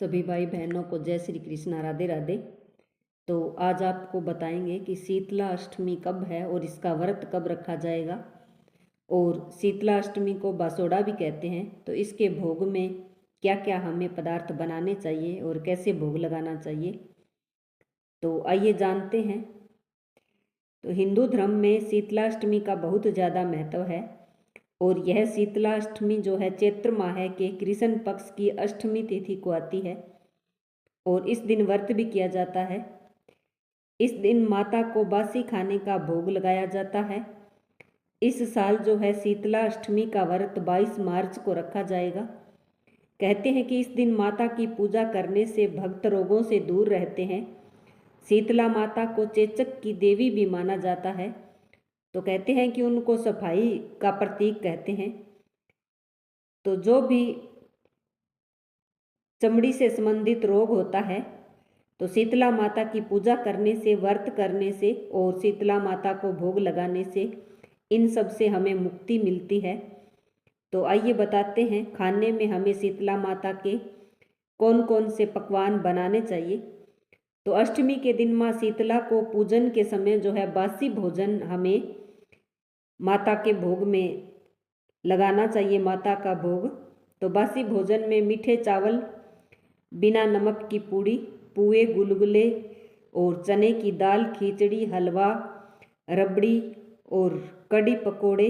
सभी भाई बहनों को जय श्री कृष्णा, राधे राधे। तो आज आपको बताएंगे कि शीतला अष्टमी कब है और इसका व्रत कब रखा जाएगा। और शीतला अष्टमी को बासोड़ा भी कहते हैं। तो इसके भोग में क्या क्या हमें पदार्थ बनाने चाहिए और कैसे भोग लगाना चाहिए, तो आइए जानते हैं। तो हिंदू धर्म में शीतलाष्टमी का बहुत ज़्यादा महत्व है। और यह शीतलाष्टमी जो है चैत्र माह के कृष्ण पक्ष की अष्टमी तिथि को आती है और इस दिन व्रत भी किया जाता है। इस दिन माता को बासी खाने का भोग लगाया जाता है। इस साल जो है शीतला अष्टमी का व्रत 22 मार्च को रखा जाएगा। कहते हैं कि इस दिन माता की पूजा करने से भक्त रोगों से दूर रहते हैं। शीतला माता को चेचक की देवी भी माना जाता है। तो कहते हैं कि उनको सफाई का प्रतीक कहते हैं। तो जो भी चमड़ी से संबंधित रोग होता है तो शीतला माता की पूजा करने से, व्रत करने से और शीतला माता को भोग लगाने से इन सब से हमें मुक्ति मिलती है। तो आइए बताते हैं खाने में हमें शीतला माता के कौन कौन से पकवान बनाने चाहिए। तो अष्टमी के दिन माँ शीतला को पूजन के समय जो है बासी भोजन हमें माता के भोग में लगाना चाहिए, माता का भोग। तो बासी भोजन में मीठे चावल, बिना नमक की पूड़ी, पुए, गुलगुले और चने की दाल, खिचड़ी, हलवा, रबड़ी और कड़ी पकोड़े,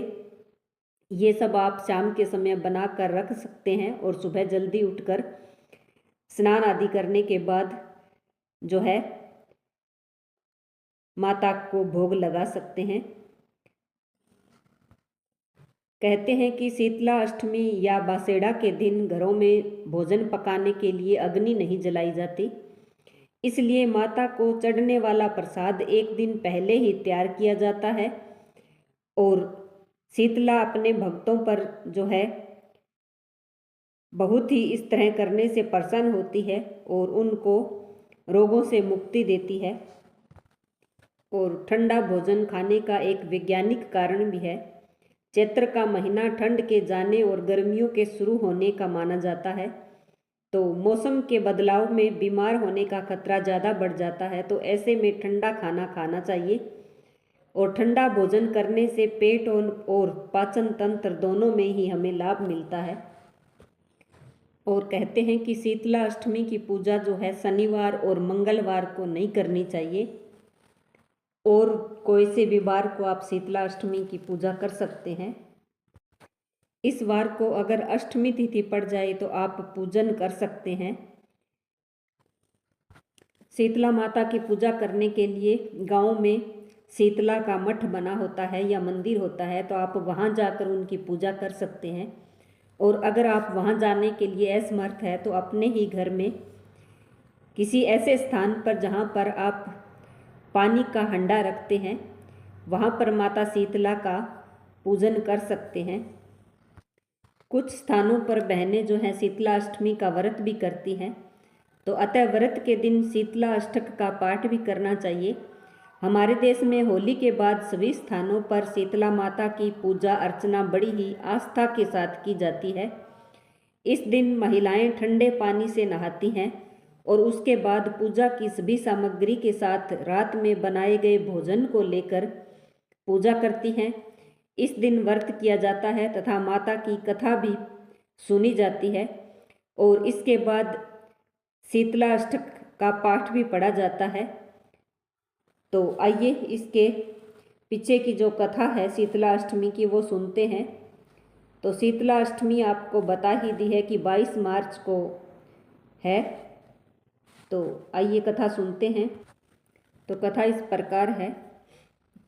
ये सब आप शाम के समय बना कर रख सकते हैं। और सुबह जल्दी उठकर स्नान आदि करने के बाद जो है माता को भोग लगा सकते हैं। कहते हैं कि शीतला अष्टमी या बासेड़ा के दिन घरों में भोजन पकाने के लिए अग्नि नहीं जलाई जाती, इसलिए माता को चढ़ने वाला प्रसाद एक दिन पहले ही तैयार किया जाता है। और शीतला अपने भक्तों पर जो है बहुत ही इस तरह करने से प्रसन्न होती है और उनको रोगों से मुक्ति देती है। और ठंडा भोजन खाने का एक वैज्ञानिक कारण भी है। चैत्र का महीना ठंड के जाने और गर्मियों के शुरू होने का माना जाता है। तो मौसम के बदलाव में बीमार होने का खतरा ज़्यादा बढ़ जाता है। तो ऐसे में ठंडा खाना खाना चाहिए। और ठंडा भोजन करने से पेट और पाचन तंत्र दोनों में ही हमें लाभ मिलता है। और कहते हैं कि शीतला अष्टमी की पूजा जो है शनिवार और मंगलवार को नहीं करनी चाहिए। और कोई से भी वार को आप शीतला अष्टमी की पूजा कर सकते हैं। इस वार को अगर अष्टमी तिथि पड़ जाए तो आप पूजन कर सकते हैं। शीतला माता की पूजा करने के लिए गांव में शीतला का मठ बना होता है या मंदिर होता है, तो आप वहां जाकर उनकी पूजा कर सकते हैं। और अगर आप वहां जाने के लिए असमर्थ है तो अपने ही घर में किसी ऐसे स्थान पर जहां पर आप पानी का हंडा रखते हैं, वहाँ पर माता शीतला का पूजन कर सकते हैं। कुछ स्थानों पर बहनें जो हैं शीतला अष्टमी का व्रत भी करती हैं। तो अतः व्रत के दिन शीतला अष्टक का पाठ भी करना चाहिए। हमारे देश में होली के बाद सभी स्थानों पर शीतला माता की पूजा अर्चना बड़ी ही आस्था के साथ की जाती है। इस दिन महिलाएं ठंडे पानी से नहाती हैं और उसके बाद पूजा की सभी सामग्री के साथ रात में बनाए गए भोजन को लेकर पूजा करती हैं। इस दिन व्रत किया जाता है तथा माता की कथा भी सुनी जाती है। और इसके बाद शीतला अष्टक का पाठ भी पढ़ा जाता है। तो आइए इसके पीछे की जो कथा है शीतला अष्टमी की वो सुनते हैं। तो शीतला अष्टमी आपको बता ही दी है कि 22 मार्च को है। तो आइए कथा सुनते हैं। तो कथा इस प्रकार है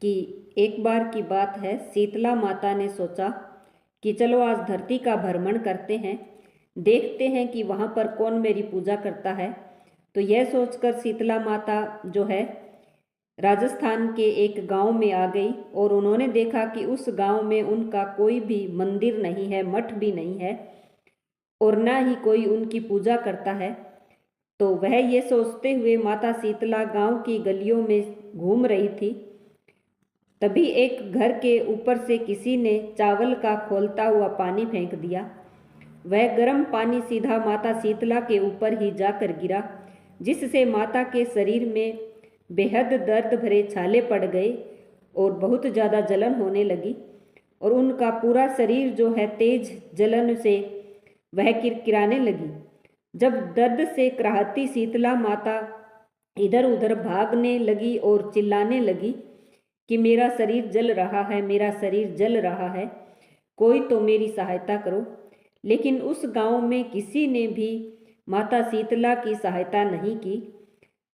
कि एक बार की बात है, शीतला माता ने सोचा कि चलो आज धरती का भ्रमण करते हैं, देखते हैं कि वहाँ पर कौन मेरी पूजा करता है। तो यह सोचकर शीतला माता जो है राजस्थान के एक गांव में आ गई और उन्होंने देखा कि उस गांव में उनका कोई भी मंदिर नहीं है, मठ भी नहीं है और ना ही कोई उनकी पूजा करता है। तो वह ये सोचते हुए माता शीतला गांव की गलियों में घूम रही थी। तभी एक घर के ऊपर से किसी ने चावल का खौलता हुआ पानी फेंक दिया वह गर्म पानी सीधा माता शीतला के ऊपर ही जाकर गिरा, जिससे माता के शरीर में बेहद दर्द भरे छाले पड़ गए और बहुत ज़्यादा जलन होने लगी और उनका पूरा शरीर जो है तेज जलन से वह किरकिराने लगी। जब दर्द से कराहती शीतला माता इधर उधर भागने लगी और चिल्लाने लगी कि मेरा शरीर जल रहा है, मेरा शरीर जल रहा है, कोई तो मेरी सहायता करो। लेकिन उस गांव में किसी ने भी माता शीतला की सहायता नहीं की।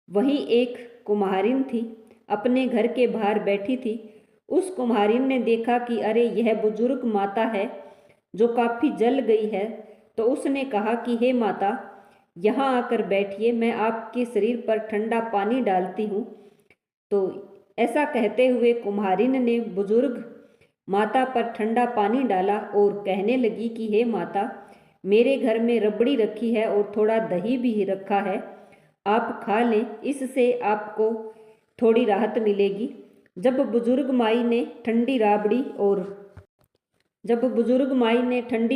वहीं एक कुम्हारिन थी, अपने घर के बाहर बैठी थी। उस कुम्हारिन ने देखा कि अरे यह बुजुर्ग माता है जो काफ़ी जल गई है, तो उसने कहा कि हे माता, यहाँ आकर बैठिए, मैं आपके शरीर पर ठंडा पानी डालती हूँ। तो ऐसा कहते हुए कुम्हारिन ने बुजुर्ग माता पर ठंडा पानी डाला और कहने लगी कि हे माता, मेरे घर में रबड़ी रखी है और थोड़ा दही भी रखा है, आप खा लें, इससे आपको थोड़ी राहत मिलेगी। जब बुजुर्ग माई ने ठंडी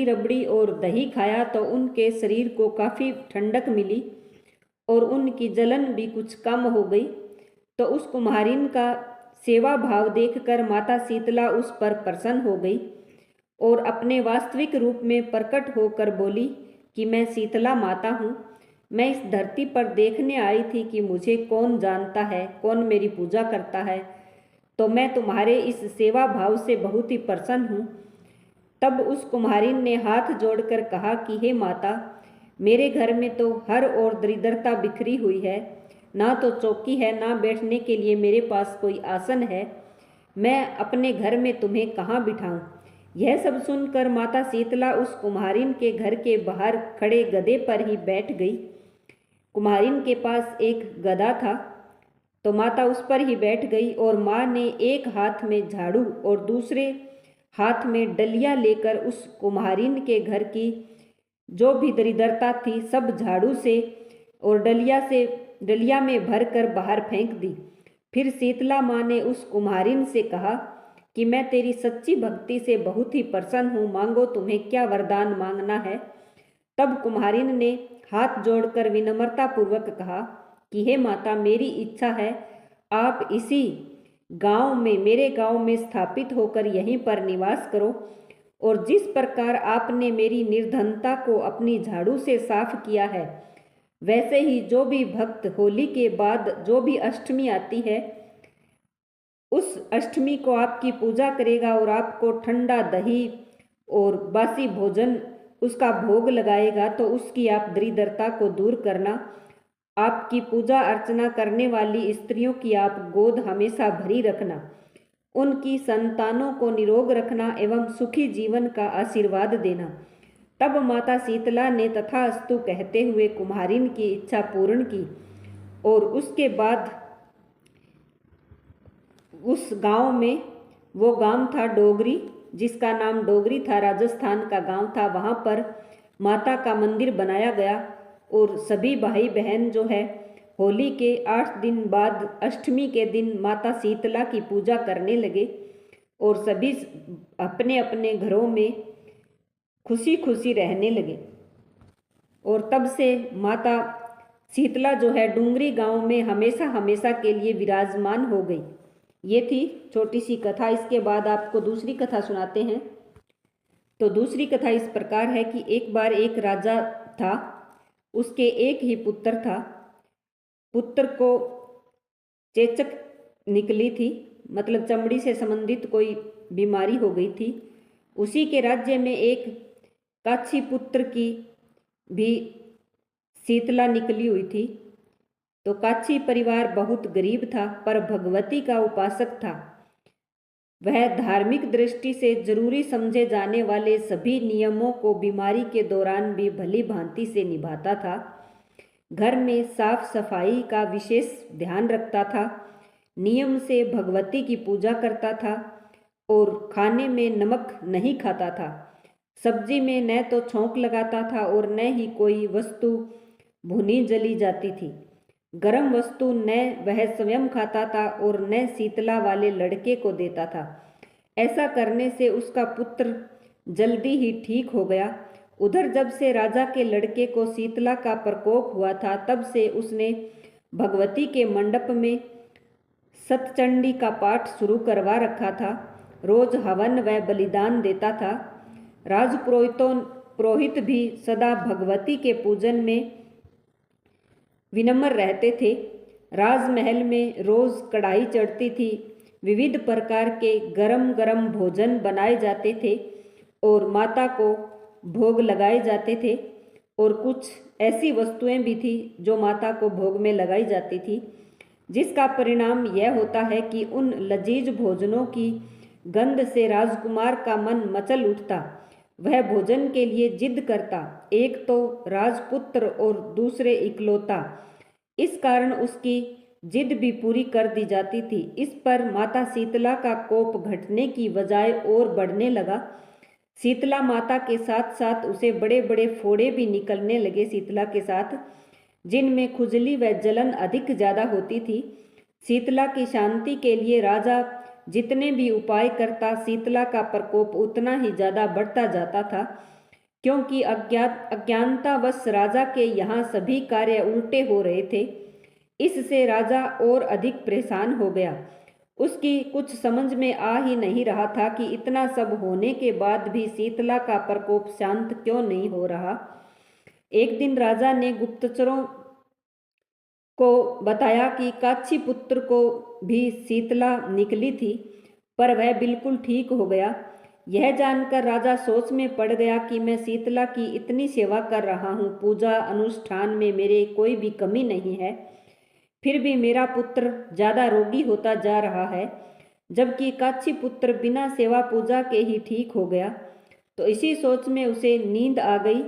रबड़ी और दही खाया तो उनके शरीर को काफ़ी ठंडक मिली और उनकी जलन भी कुछ कम हो गई। तो उस कुम्हारिन का सेवा भाव देखकर माता शीतला उस पर प्रसन्न हो गई और अपने वास्तविक रूप में प्रकट होकर बोली कि मैं शीतला माता हूँ। मैं इस धरती पर देखने आई थी कि मुझे कौन जानता है, कौन मेरी पूजा करता है, तो मैं तुम्हारे इस सेवा भाव से बहुत ही प्रसन्न हूँ। तब उस कुम्हारिन ने हाथ जोड़कर कहा कि हे माता, मेरे घर में तो हर ओर दरिद्रता बिखरी हुई है, ना तो चौकी है, ना बैठने के लिए मेरे पास कोई आसन है, मैं अपने घर में तुम्हें कहाँ बिठाऊं। यह सब सुनकर माता शीतला उस कुम्हारिन के घर के बाहर खड़े गधे पर ही बैठ गई। कुम्हारिन के पास एक गधा था, तो माता उस पर ही बैठ गई और माँ ने एक हाथ में झाड़ू और दूसरे हाथ में डलिया लेकर उस कुम्हारिन के घर की जो भी दरिद्रता थी सब झाड़ू से और डलिया में भरकर बाहर फेंक दी। फिर शीतला माँ ने उस कुम्हारिन से कहा कि मैं तेरी सच्ची भक्ति से बहुत ही प्रसन्न हूँ, मांगो, तुम्हें क्या वरदान मांगना है। तब कुम्हारिन ने हाथ जोड़कर विनम्रतापूर्वक कहा कि हे माता, मेरी इच्छा है आप इसी गांव में, मेरे गांव में स्थापित होकर यहीं पर निवास करो और जिस प्रकार आपने मेरी निर्धनता को अपनी झाड़ू से साफ किया है, वैसे ही जो भी भक्त होली के बाद जो भी अष्टमी आती है, उस अष्टमी को आपकी पूजा करेगा और आपको ठंडा दही और बासी भोजन उसका भोग लगाएगा, तो उसकी आप दरिद्रता को दूर करना। आपकी पूजा अर्चना करने वाली स्त्रियों की आप गोद हमेशा भरी रखना, उनकी संतानों को निरोग रखना एवं सुखी जीवन का आशीर्वाद देना। तब माता शीतला ने तथास्तु कहते हुए कुम्हारिन की इच्छा पूर्ण की और उसके बाद उस गांव में, वो गांव था डोगरी, जिसका नाम डोगरी था, राजस्थान का गांव था, वहाँ पर माता का मंदिर बनाया गया और सभी भाई बहन जो है होली के 8 दिन बाद अष्टमी के दिन माता शीतला की पूजा करने लगे और सभी अपने अपने घरों में खुशी खुशी रहने लगे। और तब से माता शीतला जो है डूंगरी गांव में हमेशा हमेशा के लिए विराजमान हो गई। ये थी छोटी सी कथा। इसके बाद आपको दूसरी कथा सुनाते हैं। तो दूसरी कथा इस प्रकार है कि एक बार एक राजा था, उसके एक ही पुत्र था। पुत्र को चेचक निकली थी, मतलब चमड़ी से संबंधित कोई बीमारी हो गई थी। उसी के राज्य में एक काछी पुत्र की भी शीतला निकली हुई थी। तो काछी परिवार बहुत गरीब था पर भगवती का उपासक था। वह धार्मिक दृष्टि से जरूरी समझे जाने वाले सभी नियमों को बीमारी के दौरान भी भली भांति से निभाता था। घर में साफ सफाई का विशेष ध्यान रखता था, नियम से भगवती की पूजा करता था और खाने में नमक नहीं खाता था। सब्जी में न तो छौंक लगाता था और न ही कोई वस्तु भुनी जली जाती थी। गरम वस्तु न वह स्वयं खाता था और न शीतला वाले लड़के को देता था। ऐसा करने से उसका पुत्र जल्दी ही ठीक हो गया उधर जब से राजा के लड़के को शीतला का प्रकोप हुआ था, तब से उसने भगवती के मंडप में सतचंडी का पाठ शुरू करवा रखा था। रोज हवन व बलिदान देता था। पुरोहित भी सदा भगवती के पूजन में विनम्र रहते थे। राजमहल में रोज कढ़ाई चढ़ती थी, विविध प्रकार के गरम गरम भोजन बनाए जाते थे और माता को भोग लगाए जाते थे। और कुछ ऐसी वस्तुएं भी थी जो माता को भोग में लगाई जाती थी, जिसका परिणाम यह होता है कि उन लजीज भोजनों की गंध से राजकुमार का मन मचल उठता। वह भोजन के लिए जिद करता, एक तो राजपुत्र और दूसरे इकलौता। इस कारण उसकी जिद भी पूरी कर दी जाती थी। इस पर माता शीतला का कोप घटने की बजाय और बढ़ने लगा। शीतला माता के साथ साथ उसे बड़े बड़े फोड़े भी निकलने लगे शीतला के साथ, जिनमें खुजली व जलन अधिक ज़्यादा होती थी। शीतला की शांति के लिए राजा जितने भी उपाय करता, शीतला का प्रकोप उतना ही ज़्यादा बढ़ता जाता था, क्योंकि अज्ञानतावश राजा के यहाँ सभी कार्य उल्टे हो रहे थे। इससे राजा और अधिक परेशान हो गया। उसकी कुछ समझ में आ ही नहीं रहा था कि इतना सब होने के बाद भी शीतला का प्रकोप शांत क्यों नहीं हो रहा। एक दिन राजा ने गुप्तचरों को बताया कि काछी पुत्र को भी शीतला निकली थी, पर वह बिल्कुल ठीक हो गया। यह जानकर राजा सोच में पड़ गया कि मैं शीतला की इतनी सेवा कर रहा हूँ, पूजा अनुष्ठान में मेरे कोई भी कमी नहीं है, फिर भी मेरा पुत्र ज़्यादा रोगी होता जा रहा है, जबकि काछी पुत्र बिना सेवा पूजा के ही ठीक हो गया। तो इसी सोच में उसे नींद आ गई।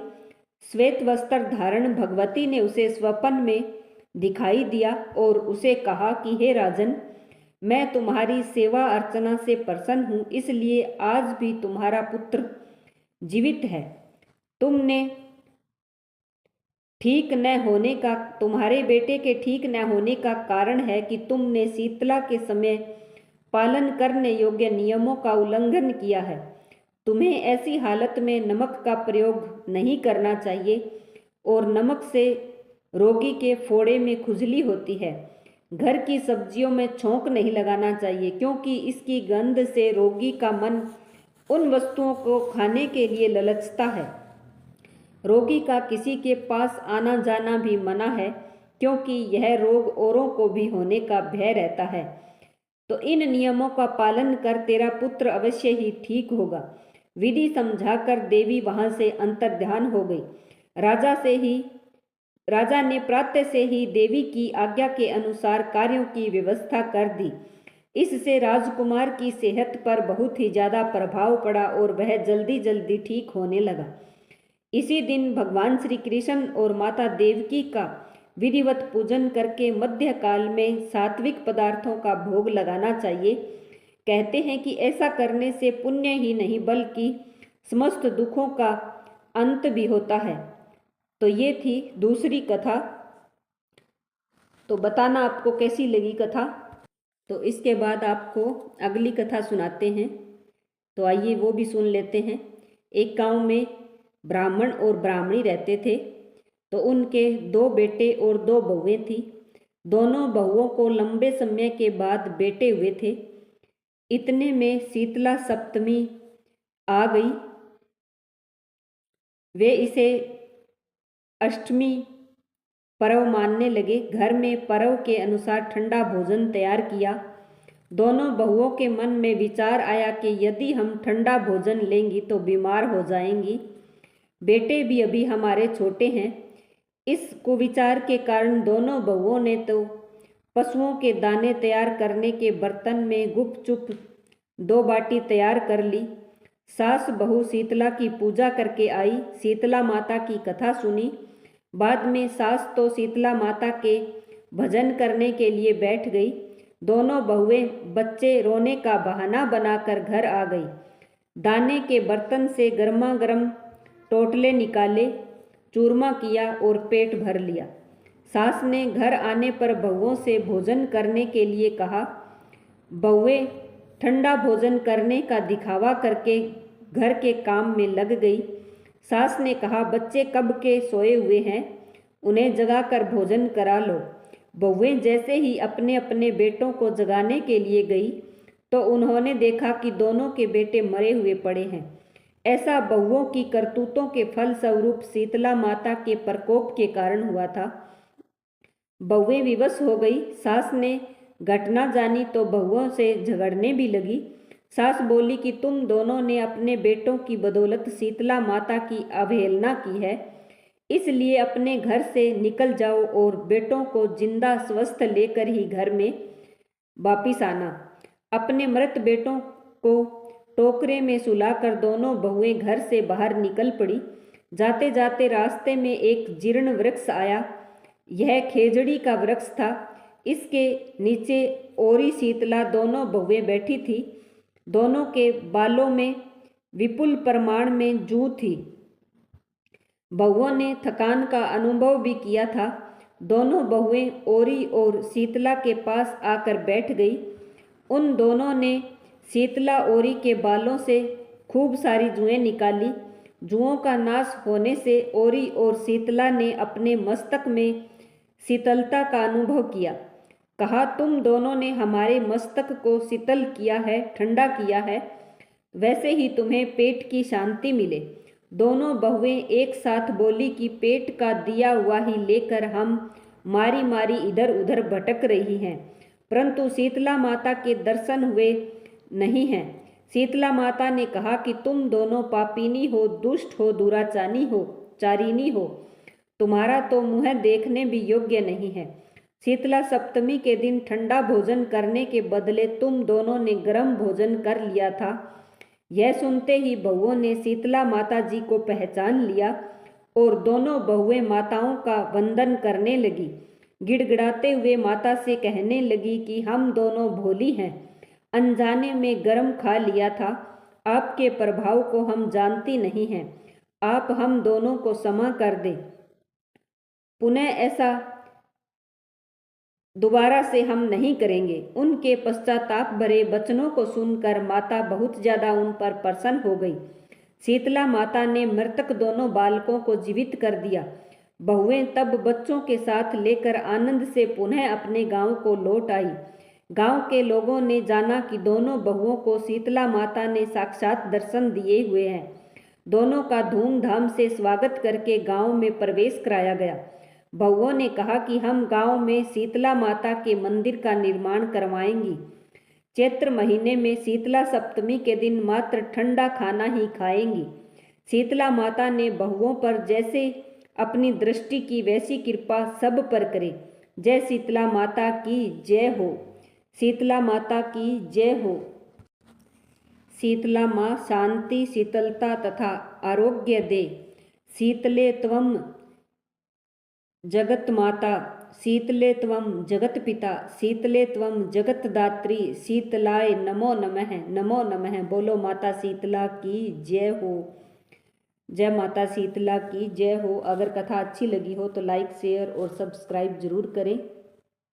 श्वेत वस्त्र धारण भगवती ने उसे स्वप्न में दिखाई दिया और उसे कहा कि हे राजन, मैं तुम्हारी सेवा अर्चना से प्रसन्न हूँ, इसलिए आज भी तुम्हारा पुत्र जीवित है। तुम्हारे बेटे के ठीक न होने का कारण है कि तुमने शीतला के समय पालन करने योग्य नियमों का उल्लंघन किया है। तुम्हें ऐसी हालत में नमक का प्रयोग नहीं करना चाहिए और नमक से रोगी के फोड़े में खुजली होती है। घर की सब्जियों में छोंक नहीं लगाना चाहिए, क्योंकि इसकी गंध से रोगी का मन उन वस्तुओं को खाने के लिए ललचता है। रोगी का किसी के पास आना जाना भी मना है, क्योंकि यह रोग औरों को भी होने का भय रहता है। तो इन नियमों का पालन कर, तेरा पुत्र अवश्य ही ठीक होगा। विधि समझाकर देवी वहां से अंतर्ध्यान हो गई। राजा ने प्रातः से ही देवी की आज्ञा के अनुसार कार्यों की व्यवस्था कर दी। इससे राजकुमार की सेहत पर बहुत ही ज़्यादा प्रभाव पड़ा और वह जल्दी जल्दी ठीक होने लगा। इसी दिन भगवान श्री कृष्ण और माता देवकी का विधिवत पूजन करके मध्य काल में सात्विक पदार्थों का भोग लगाना चाहिए। कहते हैं कि ऐसा करने से पुण्य ही नहीं बल्कि समस्त दुखों का अंत भी होता है। तो ये थी दूसरी कथा। तो बताना आपको कैसी लगी कथा। तो इसके बाद आपको अगली कथा सुनाते हैं। तो आइए वो भी सुन लेते हैं। एक गांव में ब्राह्मण और ब्राह्मणी रहते थे। तो उनके 2 बेटे और 2 बहुएं थी। दोनों बहुओं को लंबे समय के बाद बेटे हुए थे। इतने में शीतला सप्तमी आ गई। वे इसे अष्टमी पर्व मानने लगे। घर में पर्व के अनुसार ठंडा भोजन तैयार किया। दोनों बहुओं के मन में विचार आया कि यदि हम ठंडा भोजन लेंगी तो बीमार हो जाएंगी। बेटे भी अभी हमारे छोटे हैं। इस कुविचार के कारण दोनों बहुओं ने तो पशुओं के दाने तैयार करने के बर्तन में गुपचुप 2 बाटी तैयार कर ली। सास बहू शीतला की पूजा करके आई। शीतला माता की कथा सुनी। बाद में सास तो शीतला माता के भजन करने के लिए बैठ गई। दोनों बहुएं बच्चे रोने का बहाना बनाकर घर आ गई। दाने के बर्तन से गर्मा गर्म टोटले निकाले, चूरमा किया और पेट भर लिया। सास ने घर आने पर बहुओं से भोजन करने के लिए कहा। बहुएं ठंडा भोजन करने का दिखावा करके घर के काम में लग गई। सास ने कहा, बच्चे कब के सोए हुए हैं, उन्हें जगाकर भोजन करा लो। बहुएं जैसे ही अपने अपने बेटों को जगाने के लिए गई तो उन्होंने देखा कि दोनों के बेटे मरे हुए पड़े हैं। ऐसा बहुओं की करतूतों के फल स्वरूप शीतला माता के प्रकोप के कारण हुआ था। बहुएं विवश हो गई। सास ने घटना जानी तो बहुओं से झगड़ने भी लगी। सास बोली कि तुम दोनों ने अपने बेटों की बदौलत शीतला माता की अवहेलना की है, इसलिए अपने घर से निकल जाओ और बेटों को जिंदा स्वस्थ लेकर ही घर में वापिस आना। अपने मृत बेटों को टोकरे में सुलाकर दोनों बहुएं घर से बाहर निकल पड़ी। जाते जाते रास्ते में एक जीर्ण वृक्ष आया। यह खेजड़ी का वृक्ष था। इसके नीचे ओरी शीतला दोनों बहुएं बैठी थी। दोनों के बालों में विपुल प्रमाण में जूं थी। बहुओं ने थकान का अनुभव भी किया था। दोनों बहुएं ओरी और शीतला के पास आकर बैठ गई। उन दोनों ने शीतला ओरी के बालों से खूब सारी जुएं निकाली। जुओं का नाश होने से ओरी और शीतला ने अपने मस्तक में शीतलता का अनुभव किया। कहा, तुम दोनों ने हमारे मस्तक को शीतल किया है, ठंडा किया है, वैसे ही तुम्हें पेट की शांति मिले। दोनों बहुएं एक साथ बोली कि पेट का दिया हुआ ही लेकर हम मारी मारी इधर उधर भटक रही हैं, परंतु शीतला माता के दर्शन हुए नहीं हैं। शीतला माता ने कहा कि तुम दोनों पापिनी हो, दुष्ट हो, दुराचारी हो, चारिणी हो। तुम्हारा तो मुँह देखने भी योग्य नहीं है। शीतला सप्तमी के दिन ठंडा भोजन करने के बदले तुम दोनों ने गर्म भोजन कर लिया था। यह सुनते ही बहुओं ने शीतला माता जी को पहचान लिया और दोनों बहुएं माताओं का वंदन करने लगी। गिड़गिड़ाते हुए माता से कहने लगी कि हम दोनों भोली हैं, अनजाने में गर्म खा लिया था। आपके प्रभाव को हम जानती नहीं हैं। आप हम दोनों को क्षमा कर दें। पुनः ऐसा दोबारा से हम नहीं करेंगे। उनके पश्चाताप भरे वचनों को सुनकर माता बहुत ज्यादा उन पर प्रसन्न हो गई। शीतला माता ने मृतक दोनों बालकों को जीवित कर दिया। बहुएं तब बच्चों के साथ लेकर आनंद से पुनः अपने गांव को लौट आई। गांव के लोगों ने जाना कि दोनों बहुओं को शीतला माता ने साक्षात दर्शन दिए हुए हैं। दोनों का धूमधाम से स्वागत करके गांव में प्रवेश कराया गया। बहुओं ने कहा कि हम गांव में शीतला माता के मंदिर का निर्माण करवाएंगी। चैत्र महीने में शीतला सप्तमी के दिन मात्र ठंडा खाना ही खाएंगी। शीतला माता ने बहुओं पर जैसे अपनी दृष्टि की वैसी कृपा सब पर करे। जय शीतला माता की जय हो। शीतला माता की जय हो। शीतला माँ शांति, शीतलता तथा आरोग्य दे। शीतले त्वं जगत माता, शीतले त्वं जगत पिता, शीतले त्वं जगत दात्री, शीतलाय नमो नमः, नमो नमः। बोलो माता शीतला की जय हो। जय माता शीतला की जय हो। अगर कथा अच्छी लगी हो तो लाइक, शेयर और सब्सक्राइब जरूर करें।